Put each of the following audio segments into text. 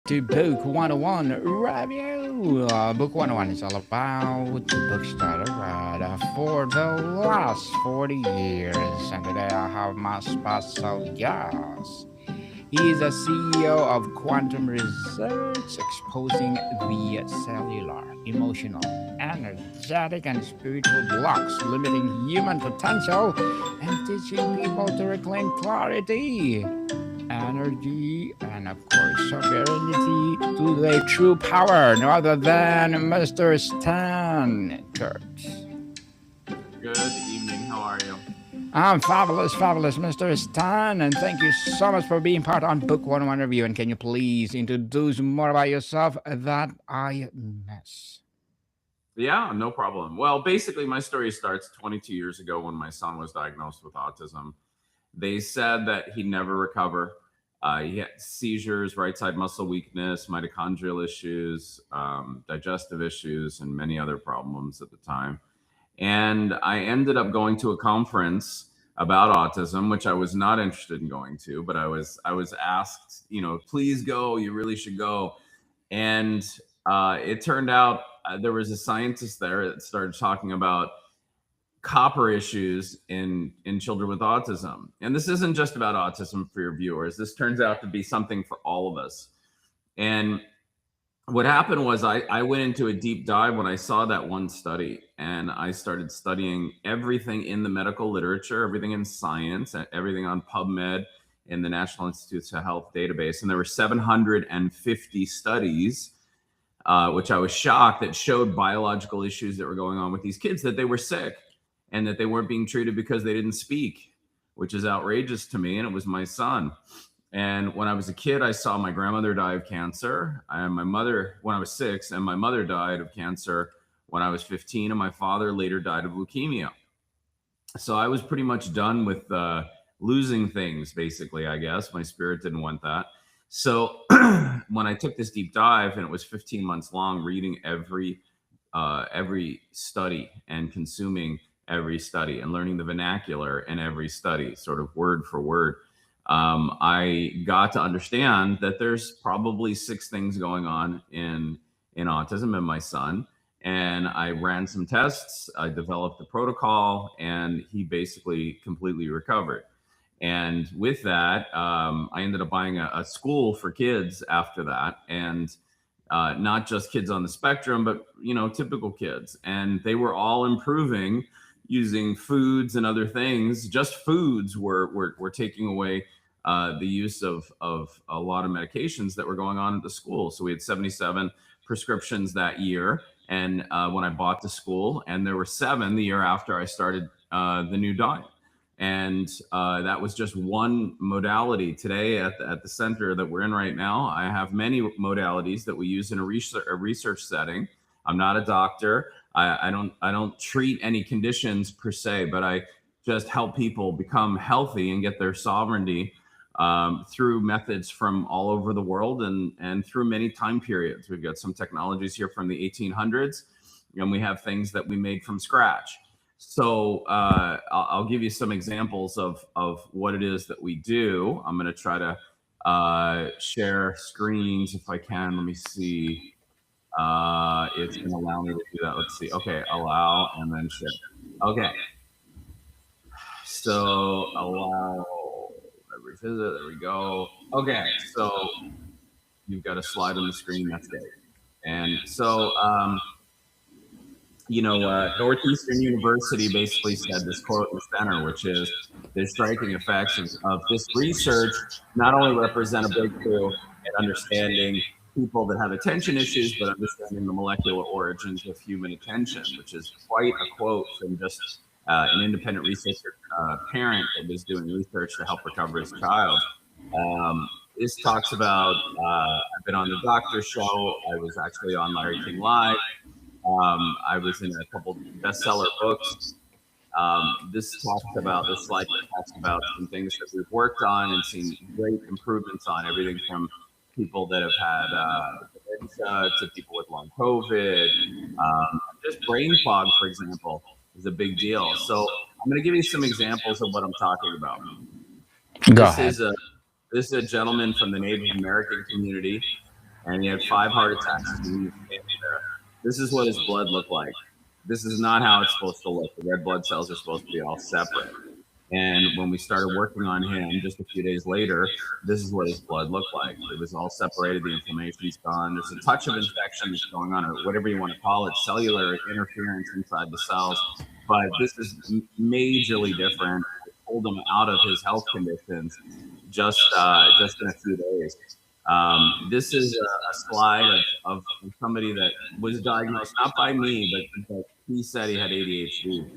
to Book 101 Review. Book 101 is all about the books that I read for the last 40 years. And today I have my special guest. He is a CEO of Quantum Research, exposing the cellular, emotional, energetic, and spiritual blocks limiting human potential and teaching people to reclaim clarity, energy, and of course sovereignty to their true power, no other than Mr. Stan Kurtz. Good evening. How are you? I'm fabulous, Mr. Stan, and thank you so much for being part on Book 101 Review. And can you please introduce more about yourself that I miss? Yeah, no problem. Well, basically, my story starts 22 years ago when my son was diagnosed with autism. They said that he'd never recover. He had seizures, right side muscle weakness, mitochondrial issues, digestive issues, and many other problems at the time. And I ended up going to a conference about autism, which I was not interested in going to, but I was asked, please go. You really should go. And it turned out there was a scientist there that started talking about copper issues in children with autism. And this isn't just about autism for your viewers. This turns out to be something for all of us. And what happened was I went into a deep dive when I saw that one study, and I started studying everything in the medical literature, everything in science, everything on PubMed in the National Institutes of Health database. And there were 750 studies, which I was shocked, that showed biological issues that were going on with these kids, that they were sick and that they weren't being treated because they didn't speak, which is outrageous to me. And it was my son. And when I was a kid, I saw my grandmother die of cancer, and my mother when I was 6, and my mother died of cancer when I was 15, and my father later died of leukemia. So I was pretty much done with losing things, basically, I guess. My spirit didn't want that. So when I took this deep dive, and it was 15 months long, reading every study and consuming every study and learning the vernacular in every study, sort of word for word, I got to understand that there's probably 6 things going on in autism in my son. And I ran some tests, I developed the protocol, and he basically completely recovered. And with that, I ended up buying a school for kids after that. And not just kids on the spectrum, but, typical kids. And they were all improving using foods and other things. Just foods were taking away the use of a lot of medications that were going on at the school. So we had 77 prescriptions that year. And when I bought the school, and there were 7 the year after I started the new diet. And that was just one modality. Today at the center that we're in right now, I have many modalities that we use in a research setting. I'm not a doctor. I don't treat any conditions per se, but I just help people become healthy and get their sovereignty through methods from all over the world and through many time periods. We've got some technologies here from the 1800s, and we have things that we made from scratch. So I'll give you some examples of what it is that we do. I'm going to try to share screens if I can. Let me see. It's going to allow me to do that. Let's see. Okay, allow and then share. Okay. So allow. Revisit. There we go. Okay, so you've got a slide on the screen. That's great. And so, Northeastern University basically said this quote in the center, which is, the striking effects of this research not only represent a breakthrough in understanding people that have attention issues, but understanding the molecular origins of human attention, which is quite a quote from just an independent researcher, parent that was doing research to help recover his child. This talks about, I've been on the Doctor Show. I was actually on Larry King Live. I was in a couple bestseller books. This slide talks about some things that we've worked on and seen great improvements on, everything from people that have had dementia to people with long COVID. Just brain fog, for example, is a big deal. So I'm going to give you some examples of what I'm talking about. Go ahead. This is a gentleman from the Native American community and he had 5 heart attacks as he was standing there. This is what his blood looked like. This is not how it's supposed to look. The red blood cells are supposed to be all separate. And when we started working on him just a few days later, this is what his blood looked like. It was all separated. The inflammation's gone. There's a touch of infection that's going on, or whatever you want to call it, cellular interference inside the cells. But this is majorly different. It pulled him out of his health conditions just in a few days. This is a slide of somebody that was diagnosed not by me, but he said he had ADHD.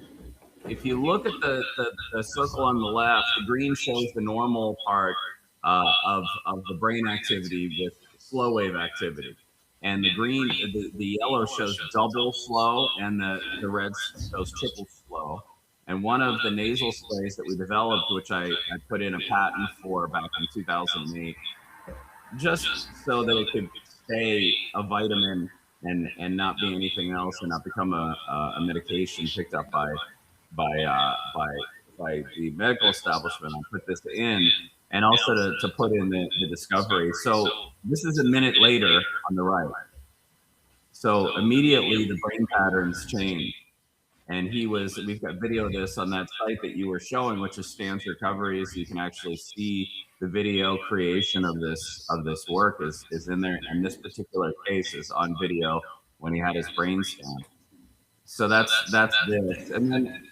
If you look at the circle on the left, the green shows the normal part of the brain activity with slow wave activity. And the yellow shows double slow, and the red shows triple slow. And one of the nasal sprays that we developed, which I put in a patent for back in 2008, just so that it could stay a vitamin and not be anything else, and not become a medication picked up by the medical establishment. I put this in, and also to put in the discovery. So this is a minute later on the right. So immediately the brain patterns change. And we've got video of this on that site that you were showing, which is Stan's Recovery. So you can actually see the video creation of this work is in there. And this particular case is on video when he had his brain scan. So that's this. And then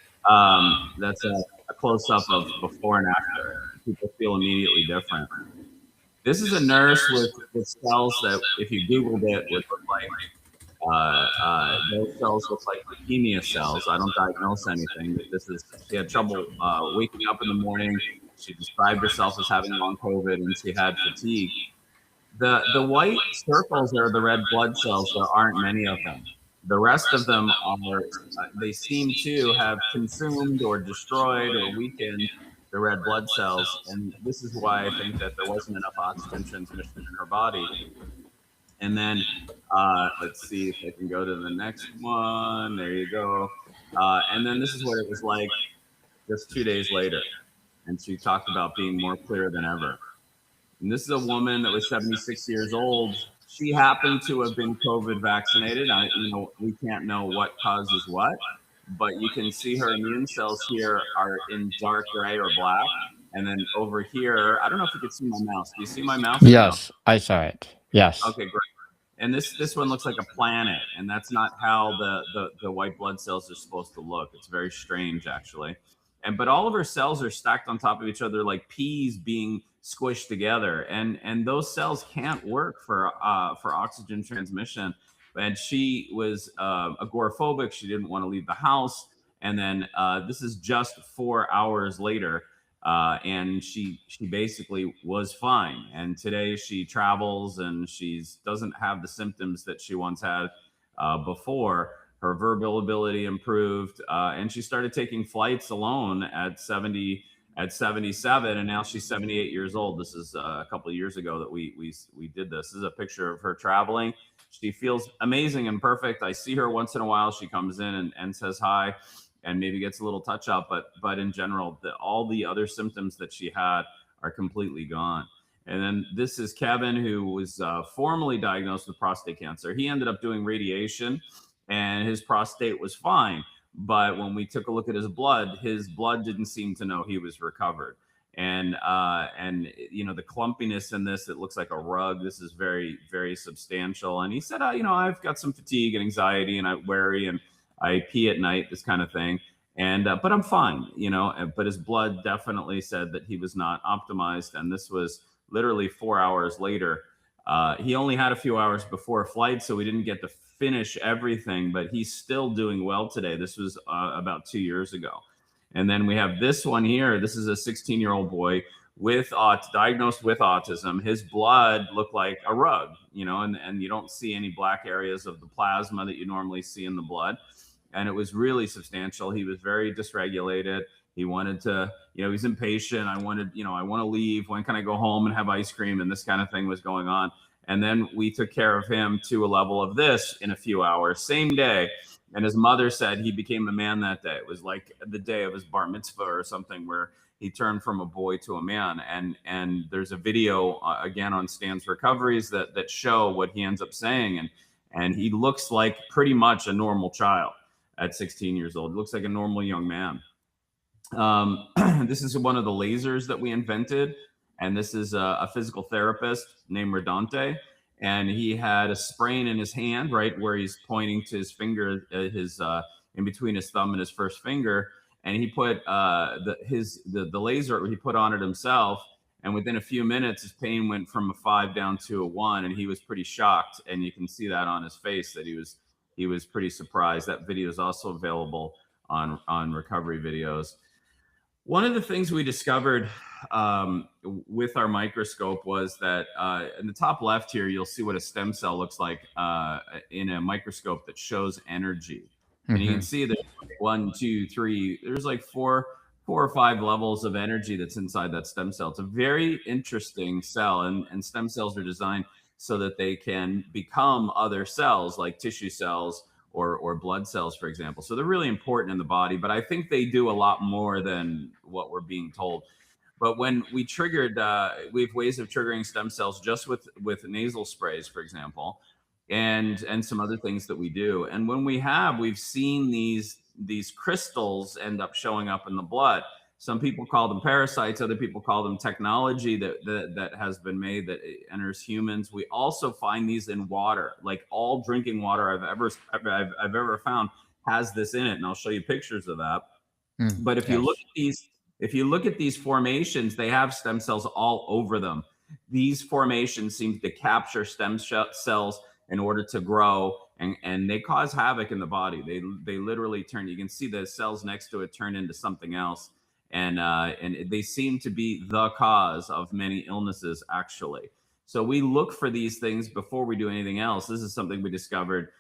that's a close up of before and after. People feel immediately different. This is a nurse with cells that, if you Googled it, would look like those cells look like leukemia cells. I don't diagnose anything. She had trouble waking up in the morning. She described herself as having long COVID, and she had fatigue. The white circles are the red blood cells. There aren't many of them. The rest of them they seem to have consumed or destroyed or weakened the red blood cells. And this is why I think that there wasn't enough oxygen transmission in her body. And then let's see if I can go to the next one. There you go. And then this is what it was like just 2 days later. And she talked about being more clear than ever. And this is a woman that was 76 years old. She happened to have been COVID vaccinated. We can't know what causes what, but you can see her immune cells here are in dark gray or black. And then over here, I don't know if you can see my mouse. Do you see my mouse? Yes, I saw it. Yes. Okay, great. And this one looks like a planet, and that's not how the white blood cells are supposed to look. It's very strange, actually. But all of her cells are stacked on top of each other like peas being squished together, and those cells can't work for oxygen transmission. And she was agoraphobic. She didn't want to leave the house. And then this is just 4 hours later. And she basically was fine. And today she travels, and doesn't have the symptoms that she once had before. Her verbal ability improved, and she started taking flights alone at 77, and now she's 78 years old. This is a couple of years ago that we did this. This is a picture of her traveling. She feels amazing and perfect. I see her once in a while. She comes in and says hi, and maybe gets a little touch up, but in general, all the other symptoms that she had are completely gone. And then this is Kevin, who was formally diagnosed with prostate cancer. He ended up doing radiation, and his prostate was fine. But when we took a look at his blood didn't seem to know he was recovered. And the clumpiness in this, it looks like a rug. This is very, very substantial. And he said, I've got some fatigue and anxiety, and I'm wary, and I pee at night, this kind of thing. But I'm fine, but his blood definitely said that he was not optimized. And this was literally 4 hours later. He only had a few hours before flight, so we didn't get to finish everything, but he's still doing well today. This was about 2 years ago. And then we have this one here. This is a 16-year-old boy diagnosed with autism. His blood looked like a rug, and you don't see any black areas of the plasma that you normally see in the blood. And it was really substantial. He was very dysregulated. He wanted to, he's impatient. I want to leave. When can I go home and have ice cream? And this kind of thing was going on. And then we took care of him to a level of this in a few hours, same day. And his mother said he became a man that day. It was like the day of his bar mitzvah or something, where he turned from a boy to a man. And there's a video again on Stan's recoveries that show what he ends up saying, and he looks like pretty much a normal child at 16 years old. He looks like a normal young man. This is one of the lasers that we invented, and this is a physical therapist named Redante, and he had a sprain in his hand, right where he's pointing to his finger, his in between his thumb and his first finger, and he put the laser he put on it himself, and within a few minutes, his pain went from a 5 down to a 1, and he was pretty shocked, and you can see that on his face that he was pretty surprised. That video is also available on recovery videos. One of the things we discovered with our microscope was that in the top left here, you'll see what a stem cell looks like in a microscope that shows energy. And you can see that 1, 2, 3, there's like four or five levels of energy that's inside that stem cell. It's a very interesting cell, and stem cells are designed so that they can become other cells like tissue cells or blood cells, for example. So they're really important in the body, but I think they do a lot more than what we're being told. But when we triggered, we have ways of triggering stem cells just with nasal sprays, for example, and some other things that we do. And when we've seen these crystals end up showing up in the blood. Some people call them parasites. Other people call them technology that has been made that enters humans. We also find these in water. Like all drinking water I've ever found has this in it, and I'll show you pictures of that. But if you look at these formations, they have stem cells all over them. These formations seem to capture stem cells in order to grow, and they cause havoc in the body. They literally turn. You can see the cells next to it turn into something else. And they seem to be the cause of many illnesses, actually. So we look for these things before we do anything else. This is something we discovered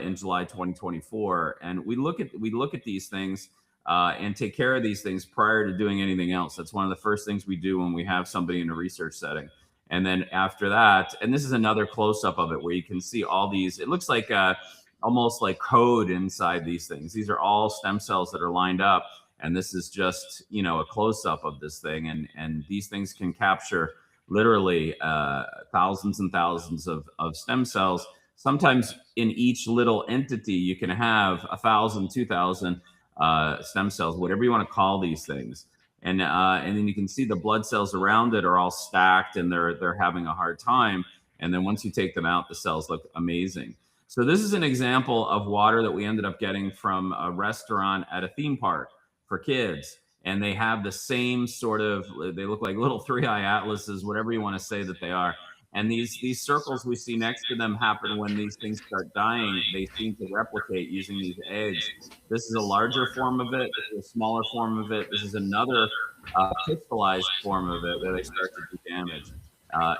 in July 2024, and we look at these things and take care of these things prior to doing anything else. That's one of the first things we do when we have somebody in a research setting. And then after that, and this is another close-up of it where you can see all these. It looks like almost like code inside these things. These are all stem cells that are lined up. And this is just, a close-up of this thing. And these things can capture literally thousands and thousands of stem cells. Sometimes in each little entity, you can have 1,000, 2,000 stem cells, whatever you want to call these things. And then you can see the blood cells around it are all stacked, and they're having a hard time. And then once you take them out, the cells look amazing. So this is an example of water that we ended up getting from a restaurant at a theme park for kids, and they have the same sort of, they look like little 3-eye atlases, whatever you want to say that they are. And these circles we see next to them happen when these things start dying. They seem to replicate using these eggs. This is a larger form of it. This is a smaller form of it. This is another crystallized form of it where they start to do damage.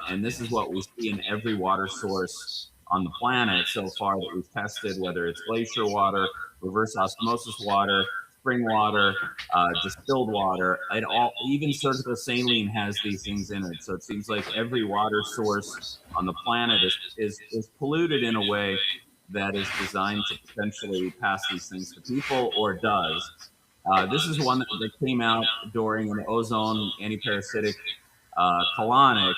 And this is what we see in every water source on the planet so far that we've tested, whether it's glacier water, reverse osmosis water, spring water, distilled water, and even surgical saline has these things in it. So it seems like every water source on the planet is polluted in a way that is designed to potentially pass these things to people, or does. This is one that came out during an ozone antiparasitic colonic.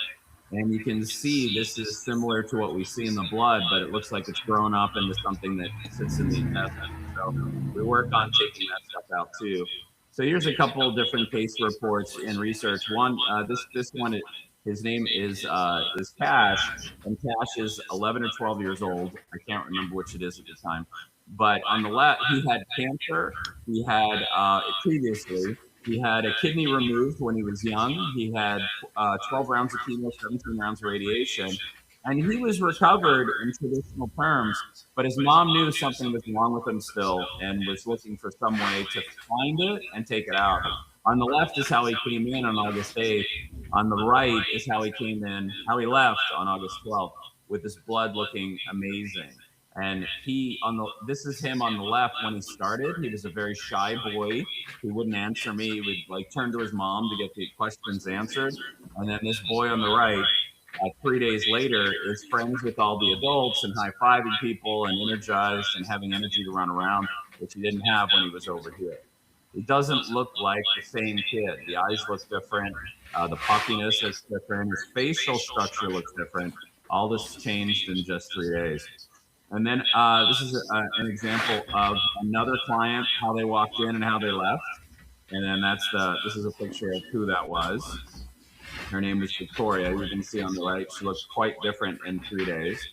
And you can see this is similar to what we see in the blood, but it looks like it's grown up into something that sits in the intestine. So we work on taking that stuff out too. So here's a couple of different case reports in research. One, this one, his name is Cash, and Cash is 11 or 12 years old. I can't remember which it is at the time. But on the left, he had cancer. He had previously. He had a kidney removed when he was young. He had 12 rounds of chemo, 17 rounds of radiation. And he was recovered in traditional terms, but his mom knew something was wrong with him still and was looking for some way to find it and take it out. On the left is how he came in on August 8th. On the right is how he left on August 12th, with his blood looking amazing. And this is him on the left when he started. He was a very shy boy. He wouldn't answer me. He would turn to his mom to get the questions answered. And then this boy on the right, 3 days later, is friends with all the adults and high-fiving people and energized and having energy to run around, which he didn't have when he was over here. it doesn't look like the same kid. The eyes look different. The puffiness looks different. His facial structure looks different. All this changed in just 3 days. And then this is an example of another client, how they walked in and how they left. And then this is a picture of who that was. Her name was Victoria. You can see on the right, she looked quite different in 3 days.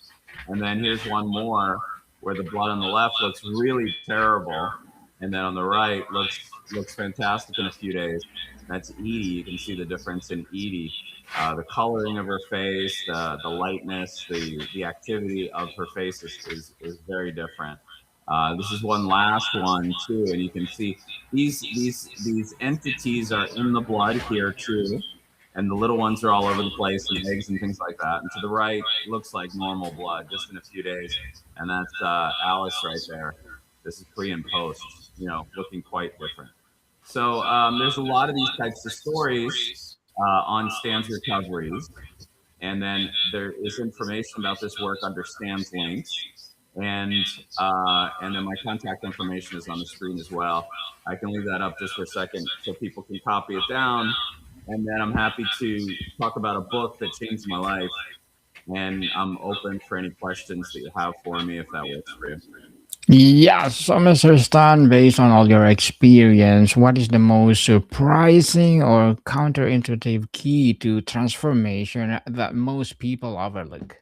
And then here's one more where the blood on the left looks really terrible, and then on the right looks fantastic in a few days. That's Edie. You can see the difference in Edie. The coloring of her face, the lightness, the activity of her face is very different. This is one last one too, and you can see these entities are in the blood here too, and the little ones are all over the place, and eggs and things like that. And to the right looks like normal blood just in a few days, and that's Alice right there. This is pre and post, looking quite different. So there's a lot of these types of stories on Stan's recoveries, and then there is information about this work under Stan's links, and then my contact information is on the screen as well. I can leave that up just for a second so people can copy it down, and then I'm happy to talk about a book that changed my life, and I'm open for any questions that you have for me if that works for you. Yes, so Mr. Stan, based on all your experience, what is the most surprising or counterintuitive key to transformation that most people overlook?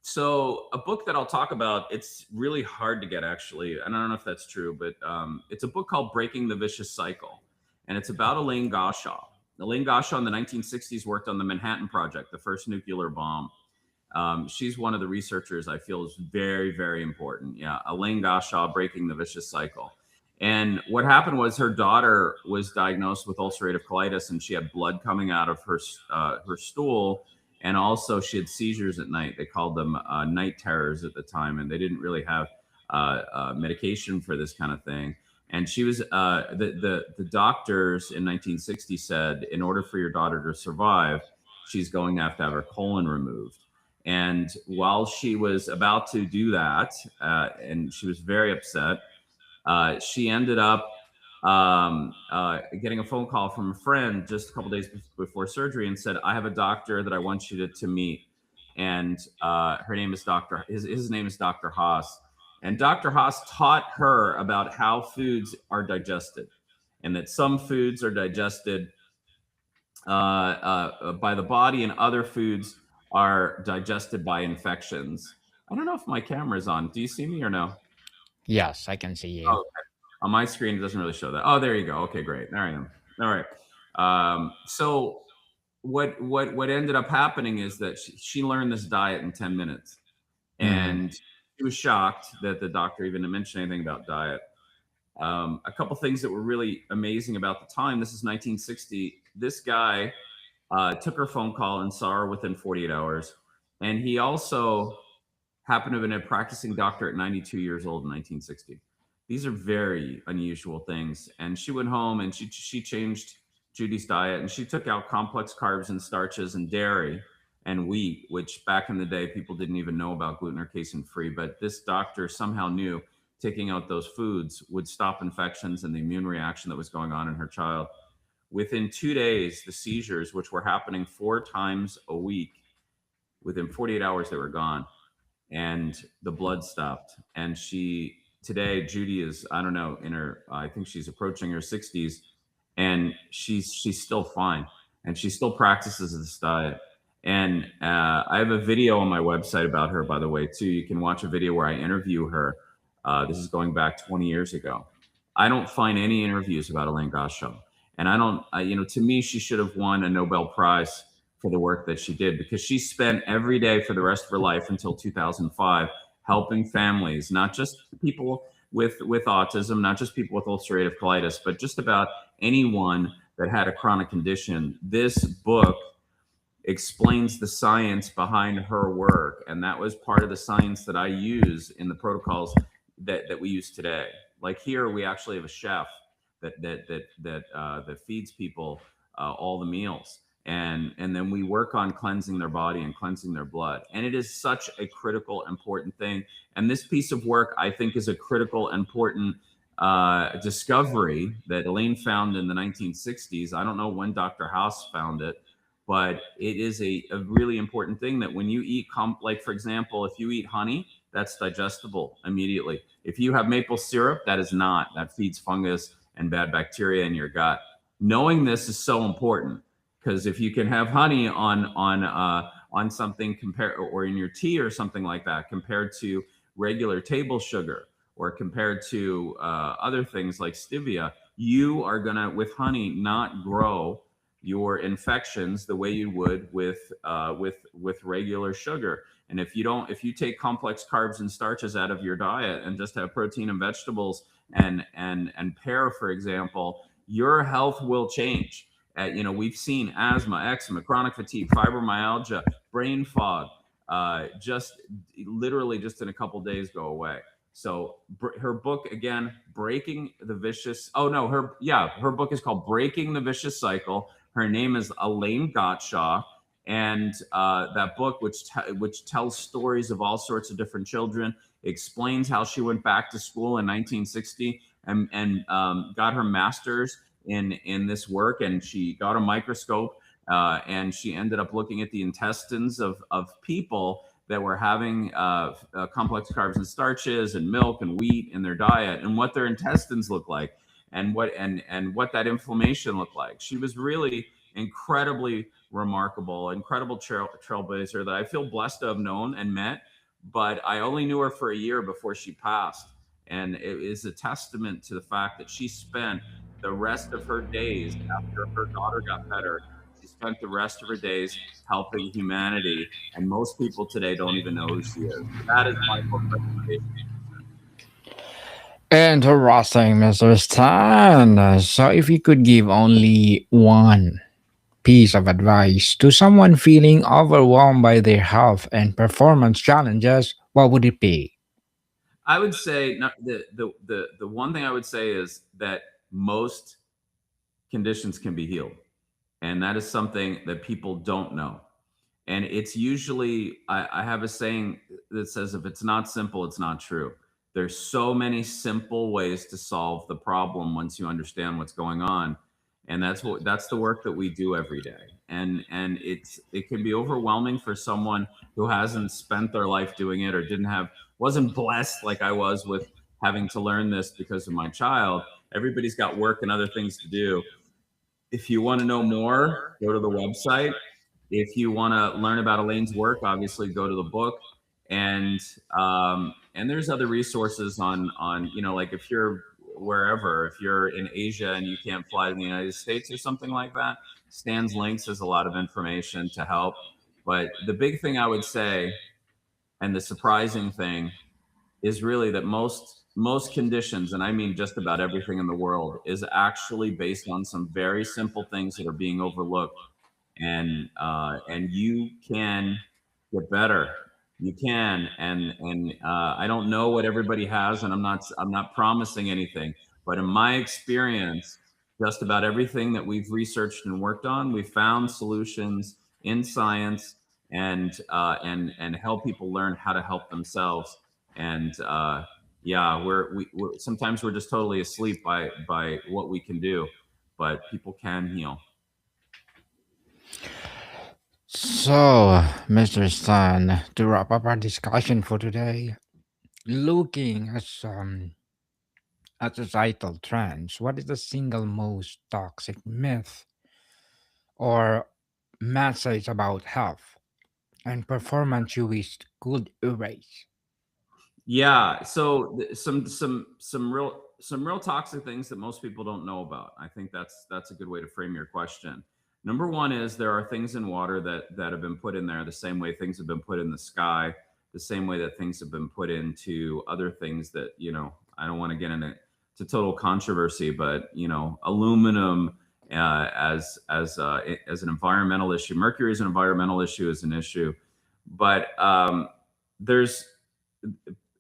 So a book that I'll talk about, it's really hard to get actually, and I don't know if that's true, but it's a book called Breaking the Vicious Cycle, and it's about Elaine Goshaw. Elaine Goshaw in the 1960s worked on the Manhattan Project, the first nuclear bomb. She's one of the researchers I feel is very, very important. Yeah, Elaine Goshaw, Breaking the Vicious Cycle. And what happened was her daughter was diagnosed with ulcerative colitis, and she had blood coming out of her stool, and also she had seizures at night. They called them night terrors at the time, and they didn't really have medication for this kind of thing. And she was the doctors in 1960 said, in order for your daughter to survive, she's going to have her colon removed. And while she was about to do that, and she was very upset, she ended up getting a phone call from a friend just a couple days before surgery and said, I have a doctor that I want you to meet. And her name is his name is Dr. Haas. And Dr. Haas taught her about how foods are digested, and that some foods are digested by the body, and other foods are digested by infections. I don't know if my camera is on. Do you see me or no? Yes, I can see you. Oh, okay. On my screen, it doesn't really show that. Oh, there you go. Okay, great. There I am. All right. So what ended up happening is that she learned this diet in 10 minutes, and she was shocked that the doctor even mentioned anything about diet. A couple things that were really amazing about the time. This is 1960. This guy took her phone call and saw her within 48 hours. And he also happened to have been a practicing doctor at 92 years old in 1960. These are very unusual things. And she went home and she changed Judy's diet, and she took out complex carbs and starches and dairy and wheat, which back in the day, people didn't even know about gluten or casein free. But this doctor somehow knew taking out those foods would stop infections and the immune reaction that was going on in her child. Within 2 days, the seizures, which were happening 4 times a week, within 48 hours, they were gone, and the blood stopped. And today, Judy is, I don't know, I think she's approaching her 60s, and she's still fine, and she still practices this diet. And I have a video on my website about her, by the way, too. You can watch a video where I interview her. This is going back 20 years ago. I don't find any interviews about Elaine Goshaw. And I don't, to me, she should have won a Nobel Prize for the work that she did, because she spent every day for the rest of her life until 2005 helping families, not just people with autism, not just people with ulcerative colitis, but just about anyone that had a chronic condition. This book explains the science behind her work, and that was part of the science that I use in the protocols that we use today. Like here, we actually have a chef that feeds people all the meals, and then we work on cleansing their body and cleansing their blood. And it is such a critical, important thing. And this piece of work, I think, is a critical, important discovery that Elaine found in the 1960s. I don't know when Dr. House found it, but it is a really important thing that when you eat, like for example, if you eat honey, that's digestible immediately. If you have maple syrup, that is not. That feeds fungus and bad bacteria in your gut. Knowing this is so important because if you can have honey on something compared or in your tea or something like that compared to regular table sugar or compared to other things like stevia, you are gonna with honey not grow your infections the way you would with regular sugar. And if you take complex carbs and starches out of your diet and just have protein and vegetables and pear, for example, your health will change. We've seen asthma, eczema, chronic fatigue, fibromyalgia, brain fog, just literally just in a couple days go away. So her book again, Breaking the Vicious. Oh no, her book is called Breaking the Vicious Cycle. Her name is Elaine Gottschalk, and that book, which tells stories of all sorts of different children, explains how she went back to school in 1960 and got her master's in this work, and she got a microscope, and she ended up looking at the intestines of people that were having complex carbs and starches and milk and wheat in their diet and what their intestines look like and what that inflammation looked like. She was really incredibly remarkable, incredible trailblazer that I feel blessed to have known and met, but I only knew her for a year before she passed. And it is a testament to the fact that she spent the rest of her days after her daughter got better. She spent the rest of her days helping humanity, and most people today don't even know who she is. That is my book recommendation. Interesting, Mr. Stan. So, if you could give only one piece of advice to someone feeling overwhelmed by their health and performance challenges, what would it be? I would say the one thing I would say is that most conditions can be healed, and that is something that people don't know. And it's usually I have a saying that says if it's not simple, it's not true. There's so many simple ways to solve the problem once you understand what's going on, and that's the work that we do every day. And it can be overwhelming for someone who hasn't spent their life doing it or didn't have wasn't blessed like I was with having to learn this because of my child. Everybody's got work and other things to do. If you want to know more, go to the website. If you want to learn about Elaine's work, obviously go to the book. And there's other resources on like if you're wherever, if you're in Asia and you can't fly to the United States or something like that, Stan's Links has a lot of information to help. But the big thing I would say, and the surprising thing, is really that most conditions, and I mean just about everything in the world, is actually based on some very simple things that are being overlooked. And you can get better. You can, and I don't know what everybody has, and I'm not promising anything, but in my experience, just about everything that we've researched and worked on, we found solutions in science and help people learn how to help themselves. And yeah, we're sometimes we're just totally asleep by what we can do, but people can heal. So, Mr. Stan, to wrap up our discussion for today, looking at societal trends, what is the single most toxic myth or message about health and performance you wish could erase? Yeah, so some real toxic things that most people don't know about. I think that's a good way to frame your question. Number one is there are things in water that have been put in there the same way things have been put in the sky, the same way that things have been put into other things that, I don't want to get into total controversy, but aluminum as an environmental issue, mercury is an environmental issue, is an issue, but there's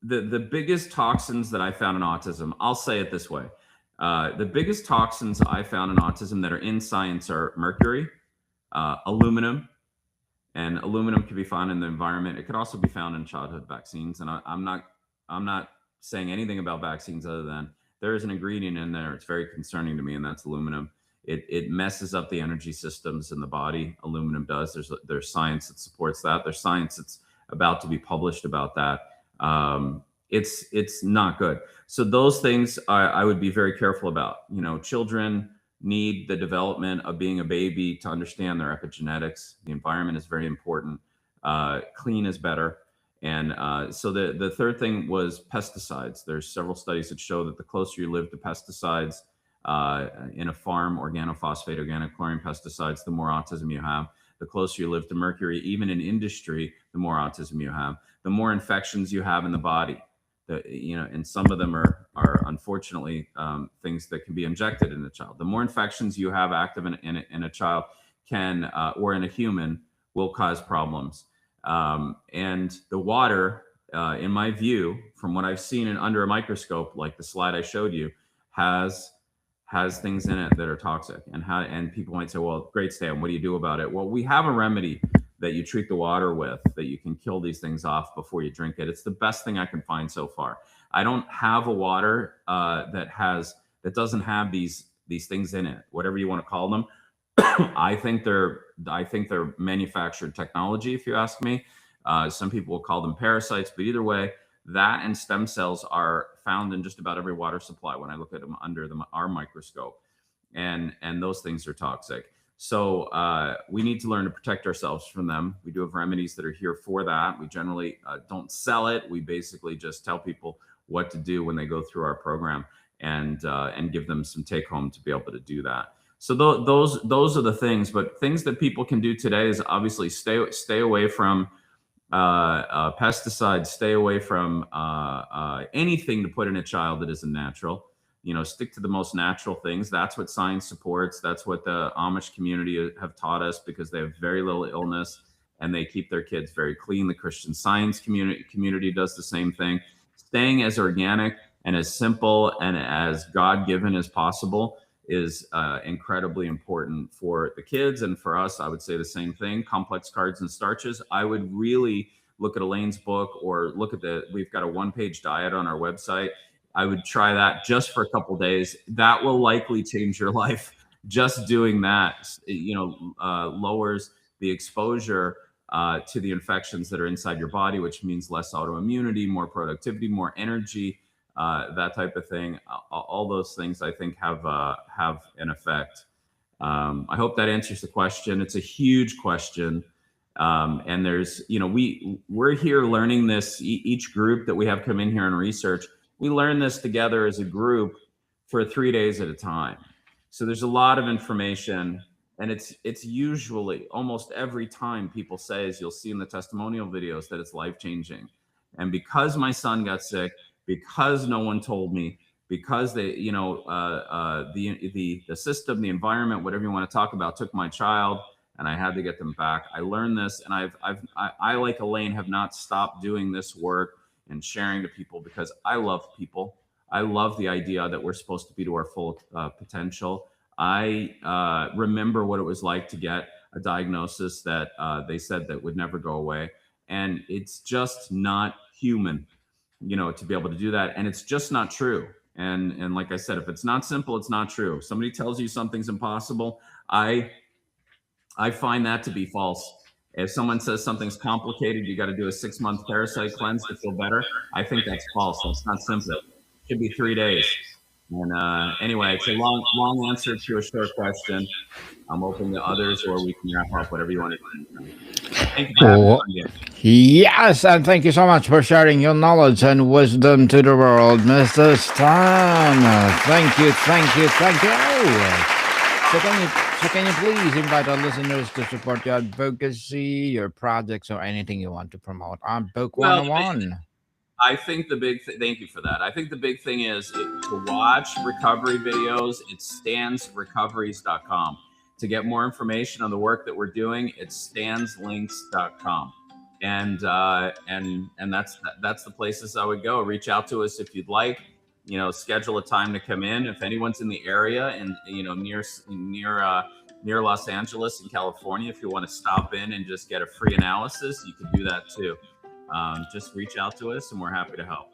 the biggest toxins that I found in autism, I'll say it this way. The biggest toxins I found in autism that are in science are mercury, aluminum, and aluminum can be found in the environment. It could also be found in childhood vaccines. And I'm not saying anything about vaccines other than there is an ingredient in there. It's very concerning to me, and that's aluminum. It messes up the energy systems in the body. Aluminum does. There's science that supports that. There's science that's about to be published about that. It's not good. So those things I would be very careful about. You know, children need the development of being a baby to understand their epigenetics. The environment is very important. Clean is better. And so the third thing was pesticides. There's several studies that show that the closer you live to pesticides in a farm, organophosphate, organochlorine pesticides, the more autism you have. The closer you live to mercury, even in industry, the more autism you have. The more infections you have in the body. And some of them are unfortunately things that can be injected in a child. The more infections you have active in a child can or in a human will cause problems. And the water, in my view, from what I've seen under a microscope, like the slide I showed you, has things in it that are toxic. And people might say, well, great, Stan, what do you do about it? Well, we have a remedy that you treat the water with, that you can kill these things off before you drink it. It's the best thing I can find so far. I don't have a water that doesn't have these things in it, whatever you want to call them. I think they're manufactured technology, if you ask me. Some people will call them parasites, but either way, that and stem cells are found in just about every water supply when I look at them under our microscope, and those things are toxic. So we need to learn to protect ourselves from them. We do have remedies that are here for that. We generally don't sell it. We basically just tell people what to do when they go through our program, and give them some take home to be able to do that. So those are the things. But things that people can do today is obviously stay away from pesticides, stay away from anything to put in a child that isn't natural. You know, stick to the most natural things. That's what science supports. That's what the Amish community have taught us, because they have very little illness and they keep their kids very clean. The Christian Science community does the same thing. Staying as organic and as simple and as God-given as possible is incredibly important for the kids, and for us, I would say the same thing. Complex carbs and starches. I would really look at Elaine's book, or look at we've got a one-page diet on our website. I would try that just for a couple days. That will likely change your life. Just doing that, lowers the exposure to the infections that are inside your body, which means less autoimmunity, more productivity, more energy. That type of thing. All those things I think have an effect. I hope that answers the question. It's a huge question, and there's we're here learning this. Each group that we have come in here and research, we learn this together as a group for 3 days at a time. So there's a lot of information, and it's usually almost every time people say, as you'll see in the testimonial videos, that it's life-changing. And because my son got sick, because no one told me, because they, the system, the environment, whatever you want to talk about, took my child, and I had to get them back. I learned this, and I like Elaine have not stopped doing this work and sharing to people, because I love people. I love the idea that we're supposed to be to our full potential. I remember what it was like to get a diagnosis that they said that would never go away, and it's just not human, to be able to do that. And it's just not true. And like I said, if it's not simple, it's not true. If somebody tells you something's impossible, I find that to be false. If someone says something's complicated, you got to do a 6-month parasite cleanse to feel better, I think that's false. That's not simple. It should be 3 days. And anyway, it's a long answer to a short question. I'm open to others, or we can wrap up, whatever you want to do. Thank you for having me. Yes, and thank you so much for sharing your knowledge and wisdom to the world, Mr. Stan. Thank you. So can you please invite our listeners to support your advocacy, your projects, or anything you want to promote on Book 101? I think thank you for that. I think the big thing is to watch recovery videos. It's stansrecoveries.com. To get more information on the work that we're doing, it's stanslinks.com. And that's the places I would go. Reach out to us if you'd like. Schedule a time to come in. If anyone's in the area and near Los Angeles in California, if you want to stop in and just get a free analysis, you can do that too. Just reach out to us, and we're happy to help.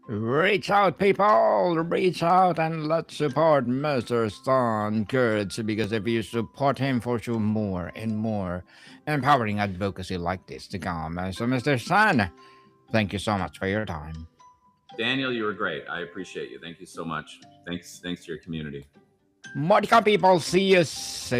Reach out, people! Reach out and let's support Mr. Stan Kurtz, because if you support him, for sure more and more empowering advocacy like this to come. So, Mr. Stan, thank you so much for your time. Daniel, you were great. I appreciate you. Thank you so much. Thanks to your community. Monica people, see you soon.